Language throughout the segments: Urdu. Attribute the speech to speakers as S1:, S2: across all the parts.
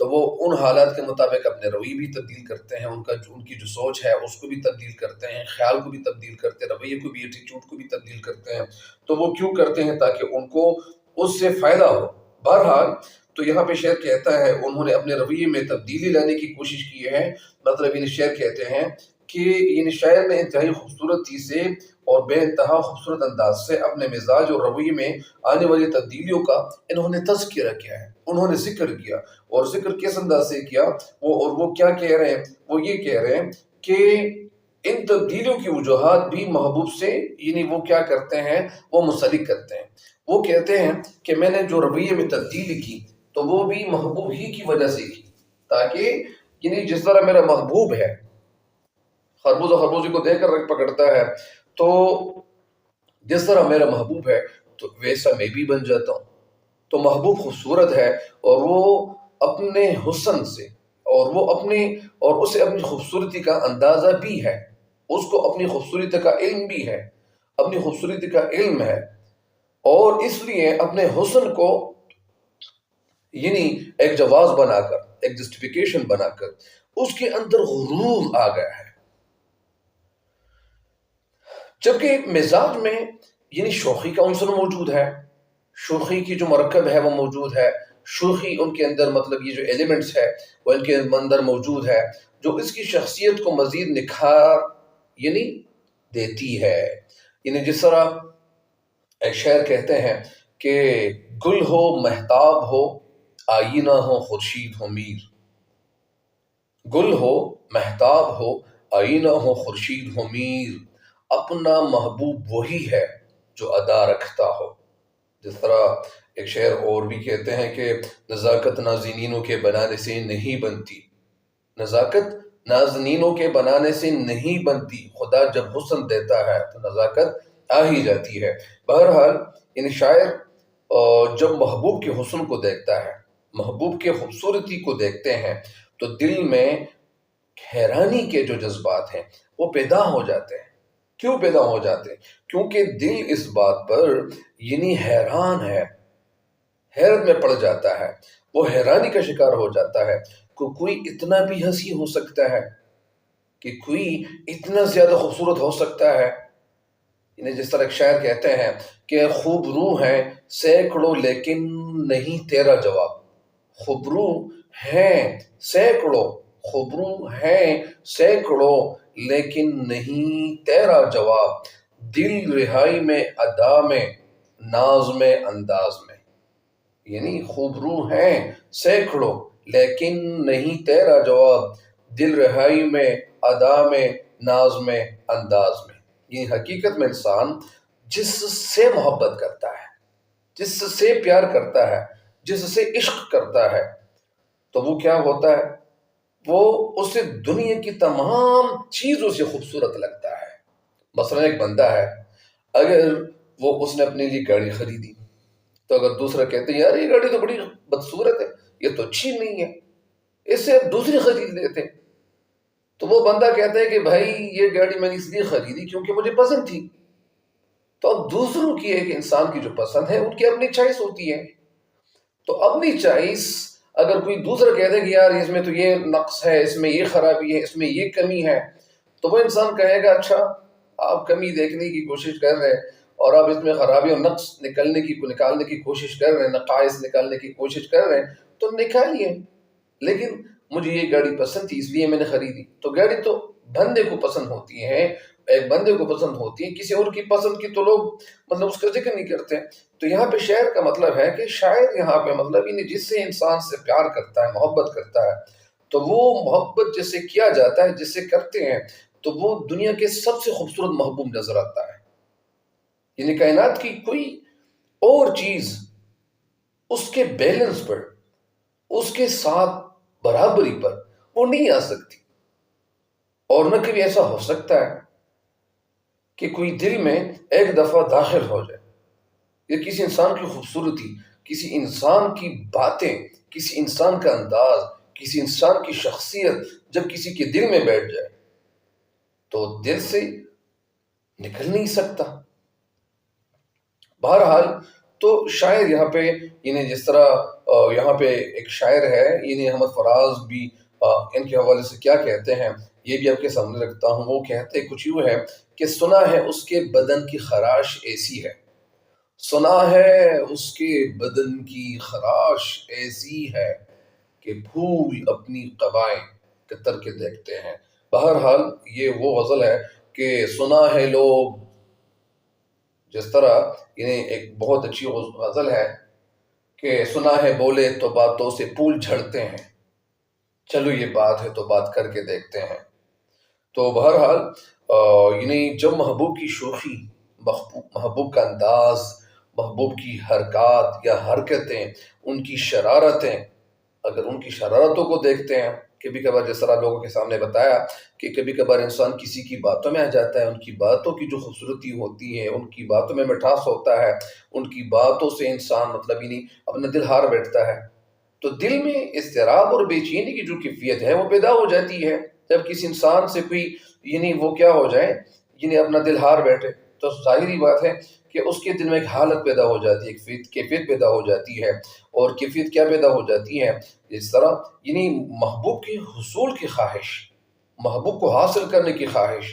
S1: تو وہ ان حالات کے مطابق اپنے رویے بھی تبدیل کرتے ہیں، ان کی جو سوچ ہے اس کو بھی تبدیل کرتے ہیں، خیال کو بھی تبدیل کرتے ہیں، رویے کو بھی، ایٹیٹیوڈ کو بھی تبدیل کرتے ہیں۔ تو وہ کیوں کرتے ہیں؟ تاکہ ان کو اس سے فائدہ ہو۔ بہرحال تو یہاں پہ شعر کہتا ہے انہوں نے اپنے رویے میں تبدیلی لانے کی کوشش کی ہے۔ مطلب شعر کہتے ہیں کہ شاعر نے انتہائی خوبصورتی سے اور بے انتہا خوبصورت انداز سے اپنے مزاج اور رویے میں آنے والی تبدیلیوں کا انہوں نے تذکرہ کیا ہے، انہوں نے ذکر کیا۔ اور ذکر کس انداز سے کیا؟ وہ کیا کہہ رہے ہیں؟ وہ یہ کہہ رہے ہیں کہ ان تبدیلیوں کی وجوہات بھی محبوب سے وہ کیا کرتے ہیں؟ وہ منسلک کرتے ہیں۔ وہ کہتے ہیں کہ میں نے جو رویے میں تبدیلی کی تو وہ بھی محبوب ہی کی وجہ سے کی، تاکہ جس طرح میرا محبوب ہے خربوزے کو دیکھ کر رنگ پکڑتا ہے، تو جس طرح میرا محبوب ہے تو ویسا میں بھی بن جاتا ہوں۔ تو محبوب خوبصورت ہے اور وہ اپنے حسن سے اور اسے اپنی خوبصورتی کا اندازہ بھی ہے، اس کو اپنی خوبصورتی کا علم بھی ہے، اپنی خوبصورتی کا علم ہے، اور اس لیے اپنے حسن کو ایک جواز بنا کر، ایک جسٹیفیکیشن بنا کر اس کے اندر غرور آ گیا ہے۔ جبکہ مزاج میں شوخی کا عنصر موجود ہے، شوخی کی جو مرکب ہے وہ موجود ہے، شوخی ان کے اندر مطلب یہ جو ایلیمنٹس ہے وہ ان کے اندر موجود ہے، جو اس کی شخصیت کو مزید نکھار دیتی ہے۔ جس طرح ایک شاعر کہتے ہیں کہ گل ہو مہتاب ہو آئینہ ہو خورشید ہو میر، گل ہو مہتاب ہو آئینہ ہو خورشید ہو میر، اپنا محبوب وہی ہے جو ادا رکھتا ہو۔ جس طرح ایک شعر اور بھی کہتے ہیں کہ نزاکت نازنینوں کے بنانے سے نہیں بنتی، نزاکت نازنینوں کے بنانے سے نہیں بنتی، خدا جب حسن دیتا ہے تو نزاکت آ ہی جاتی ہے۔ بہرحال شاعر جب محبوب کے حسن کو دیکھتا ہے، محبوب کے خوبصورتی کو دیکھتے ہیں تو دل میں حیرانی کے جو جذبات ہیں وہ پیدا ہو جاتے ہیں۔ کیوں پیدا ہو جاتے ہیں؟ کیونکہ دل اس بات پر حیران ہے، حیرت میں پڑ جاتا ہے، وہ حیرانی کا شکار ہو جاتا ہے کہ کوئی اتنا بھی حسین ہو سکتا ہے، کہ کوئی اتنا زیادہ خوبصورت ہو سکتا ہے۔ جس طرح ایک شاعر کہتے ہیں کہ خوب روح ہیں سینکڑوں لیکن نہیں تیرا جواب، خوبرو ہیں سینکڑوں، خوبرو ہیں سینکڑوں لیکن نہیں تیرا جواب، دل رہائی میں ادا میں ناز میں انداز میں، خوبرو ہیں سینکڑوں لیکن نہیں تیرا جواب، دل رہائی میں ادا میں ناز میں انداز میں۔ حقیقت میں انسان جس سے محبت کرتا ہے، جس سے پیار کرتا ہے، جس سے عشق کرتا ہے، تو وہ کیا ہوتا ہے؟ وہ اسے دنیا کی تمام چیزوں سے خوبصورت لگتا ہے۔ مثلا ایک بندہ ہے، اگر اس نے اپنے لیے گاڑی خریدی تو اگر دوسرا کہتے ہیں یار یہ گاڑی تو بڑی بدصورت ہے، یہ تو اچھی نہیں ہے، اس سے دوسری خرید لیتے، تو وہ بندہ کہتا ہے کہ بھائی یہ گاڑی میں نے اس لیے خریدی کیونکہ مجھے پسند تھی۔ تو اب دوسروں کی ایک انسان کی جو پسند ہے ان کی اپنی چوائس ہوتی ہے، تو اپنی چوائس اگر کوئی دوسرا کہہ دے کہ یار اس میں تو یہ نقص ہے، اس میں یہ خرابی ہے، اس میں یہ کمی ہے، تو وہ انسان کہے گا اچھا آپ کمی دیکھنے کی کوشش کر رہے ہیں اور آپ اس میں خرابی اور نقص نکالنے کی کوشش کر رہے ہیں، نقائص نکالنے کی کوشش کر رہے ہیں، تو نکالیے، لیکن مجھے یہ گاڑی پسند تھی اس لیے میں نے خریدی۔ تو گاڑی تو بندے کو پسند ہوتی ہے، ایک بندے کو پسند ہوتی ہے، کسی اور کی پسند کی تو لوگ اس کا ذکر نہیں کرتے۔ تو یہاں پہ شاعر کا مطلب ہے کہ شاعر یہاں پہ مطلب جس سے انسان سے پیار کرتا ہے، محبت کرتا ہے، تو وہ محبت جس سے کیا جاتا ہے، جس سے کرتے ہیں، تو وہ دنیا کے سب سے خوبصورت محبوب نظر آتا ہے۔ کائنات کی کوئی اور چیز اس کے بیلنس پر، اس کے ساتھ برابری پر وہ نہیں آ سکتی، اور نہ کبھی ایسا ہو سکتا ہے کہ کوئی دل میں ایک دفعہ داخل ہو جائے، یا کسی انسان کی خوبصورتی، کسی انسان کی باتیں، کسی انسان کا انداز، کسی انسان کی شخصیت جب کسی کے دل میں بیٹھ جائے تو دل سے نکل نہیں سکتا۔ بہرحال تو شاعر یہاں پہ جس طرح یہاں پہ ایک شاعر ہے احمد فراز بھی ان کے حوالے سے کیا کہتے ہیں یہ بھی آپ کے سامنے رکھتا ہوں۔ وہ کہتے کچھ یوں ہے کہ سنا ہے اس کے بدن کی خراش ایسی ہے، سنا ہے اس کے بدن کی خراش ایسی ہے کہ پھول اپنی قبائیں کتر کے دیکھتے ہیں۔ بہرحال یہ وہ غزل ہے کہ سنا ہے لوگ، جس طرح ایک بہت اچھی غزل ہے کہ سنا ہے بولے تو باتوں سے پھول جھڑتے ہیں، چلو یہ بات ہے تو بات کر کے دیکھتے ہیں۔ تو بہرحال جب محبوب کی شوخی، محبوب کا انداز، محبوب کی حرکات یا حرکتیں، ان کی شرارتیں، اگر ان کی شرارتوں کو دیکھتے ہیں، کبھی کبھار جس طرح لوگوں کے سامنے بتایا کہ کبھی کبھار انسان کسی کی باتوں میں آ جاتا ہے، ان کی باتوں کی جو خوبصورتی ہوتی ہے، ان کی باتوں میں مٹھاس ہوتا ہے، ان کی باتوں سے انسان اپنا دل ہار بیٹھتا ہے، تو دل میں اضطراب اور بے چینی کی جو کیفیت ہے وہ پیدا ہو جاتی ہے جب کسی انسان سے کوئی وہ کیا ہو جائے اپنا دل ہار بیٹھے، تو ظاہری بات ہے کہ اس کے دل میں ایک حالت پیدا ہو جاتی ہے، ایک کیفیت پیدا ہو جاتی ہے۔ اور کیفیت کیا پیدا ہو جاتی ہے؟ اس طرح محبوب کے حصول کی خواہش، محبوب کو حاصل کرنے کی خواہش،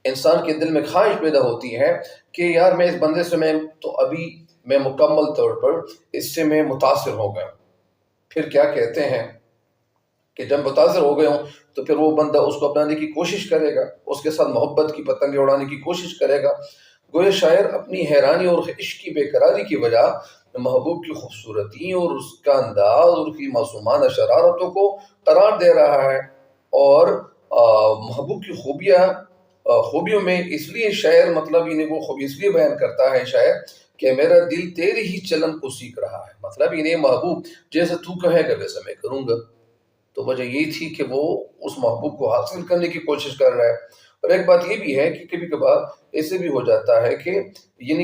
S1: انسان کے دل میں خواہش پیدا ہوتی ہے کہ یار میں اس بندے سے میں مکمل طور پر اس سے میں متاثر ہو گیا۔ پھر کیا کہتے ہیں کہ جب متاثر ہو گئے ہوں تو پھر وہ بندہ اس کو اپنانے کی کوشش کرے گا، اس کے ساتھ محبت کی پتنگیں اڑانے کی کوشش کرے گا۔ گویا شاعر اپنی حیرانی اور عشق کی بے قراری کی وجہ محبوب کی خوبصورتی اور اس کا انداز اور اس کی معصومانہ شرارتوں کو قرار دے رہا ہے، اور محبوب کی خوبیوں میں اس لیے شاعر وہ خوبی اس لیے بیان کرتا ہے شاعر کہ میرا دل تیری ہی چلن کو سیکھ رہا ہے، محبوب جیسے تو کہے گا ویسا میں کروں گا۔ تو وجہ یہی تھی کہ وہ اس محبوب کو حاصل کرنے کی کوشش کر رہا ہے۔ اور ایک بات یہ بھی ہے کہ کبھی کبھار ایسے بھی ہو جاتا ہے کہ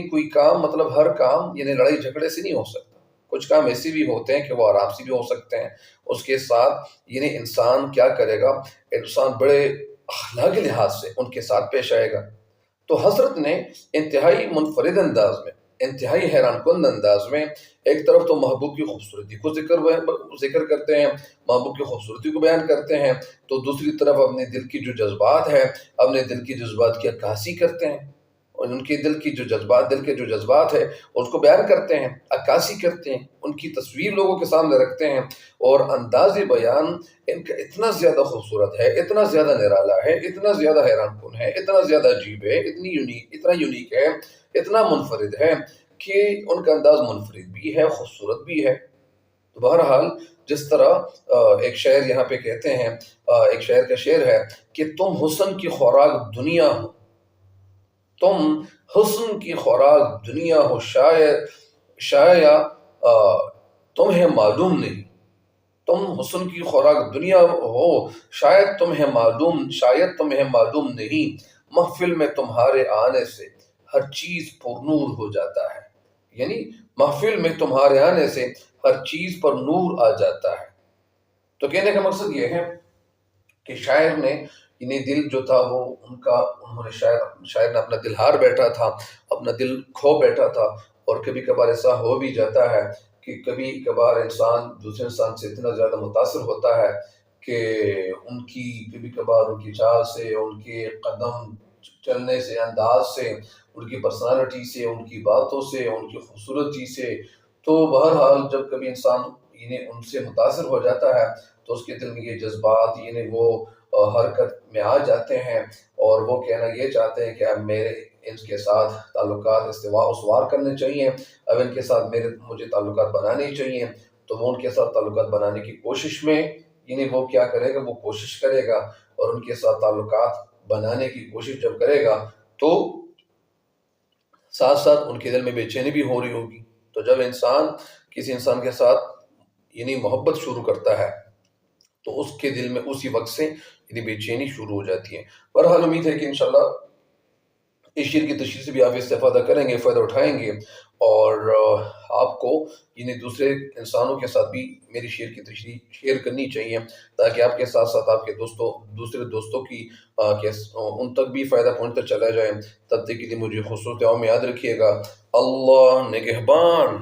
S1: کوئی کام ہر کام لڑائی جھگڑے سے نہیں ہو سکتا، کچھ کام ایسے بھی ہوتے ہیں کہ وہ آرام سے بھی ہو سکتے ہیں۔ اس کے ساتھ انسان کیا کرے گا، انسان بڑے اخلاقی لحاظ سے ان کے ساتھ پیش آئے گا۔ تو حضرت نے انتہائی منفرد انداز میں، انتہائی حیران کن انداز میں ایک طرف تو محبوب کی خوبصورتی کو ذکر کرتے ہیں، محبوب کی خوبصورتی کو بیان کرتے ہیں، تو دوسری طرف اپنے دل کی جو جذبات ہے، اپنے دل کی جذبات کی عکاسی کرتے ہیں، اور ان کے دل کے جو جذبات ہے اس کو بیان کرتے ہیں، عکاسی کرتے ہیں، ان کی تصویر لوگوں کے سامنے رکھتے ہیں۔ اور انداز بیان ان کا اتنا زیادہ خوبصورت ہے، اتنا زیادہ نرالا ہے، اتنا زیادہ حیران کن ہے، اتنا زیادہ عجیب ہے، اتنا یونیک ہے، اتنا منفرد ہے کہ ان کا انداز منفرد بھی ہے، خوبصورت بھی ہے۔ تو بہرحال جس طرح ایک شاعر یہاں پہ کہتے ہیں، ایک شاعر کا شعر ہے کہ تم حسن کی خوراک دنیا ہو، تم حسن کی خوراک دنیا ہو، شاید تمہیں معلوم نہیں، تم حسن کی خوراک دنیا ہو، شاید تمہیں معلوم نہیں، محفل میں تمہارے آنے سے ہر چیز پر نور ہو جاتا ہے، محفل میں تمہارے آنے سے ہر چیز پر نور آ جاتا ہے۔ تو کہنے کا مقصد یہ ہے کہ شاعر نے دل جو تھا وہ شاعر نے اپنا دل ہار بیٹھا تھا، اپنا دل کھو بیٹھا تھا۔ اور کبھی کبھار ایسا ہو بھی جاتا ہے کہ کبھی کبھار انسان دوسرے انسان سے اتنا زیادہ متاثر ہوتا ہے کہ کبھی کبھار ان کی چال سے، ان کے قدم چلنے سے، انداز سے، ان کی پرسنالٹی سے، ان کی باتوں سے، ان کی خوبصورتی سے، تو بہرحال جب کبھی انسان ان سے متاثر ہو جاتا ہے تو اس کے دل میں یہ جذبات وہ حرکت میں آ جاتے ہیں، اور وہ کہنا یہ چاہتے ہیں کہ اب میرے ان کے ساتھ تعلقات استوار کرنے چاہیے، اب ان کے ساتھ مجھے تعلقات بنانے چاہیے۔ تو وہ ان کے ساتھ تعلقات بنانے کی کوشش میں وہ کیا کرے گا، وہ کوشش کرے گا، اور ان کے ساتھ تعلقات بنانے کی کوشش جب کرے گا تو ساتھ ساتھ ان کے دل میں بے چینی بھی ہو رہی ہوگی۔ تو جب انسان کسی انسان کے ساتھ محبت شروع کرتا ہے تو اس کے دل میں اسی وقت سے بے چینی شروع ہو جاتی ہے۔ بہرحال امید ہے کہ انشاءاللہ اس شعر کی تشریح سے بھی آپ استفادہ کریں گے، فائدہ اٹھائیں گے، اور آپ کو دوسرے انسانوں کے ساتھ بھی میری شعر کی تشریح شیئر کرنی چاہیے، تاکہ آپ کے ساتھ ساتھ آپ کے دوسرے دوستوں کی ان تک بھی فائدہ پہنچتا چلا جائے۔ تب تک کے لیے مجھے خصوص دعاؤں میں یاد رکھیے گا۔ اللہ نگہبان۔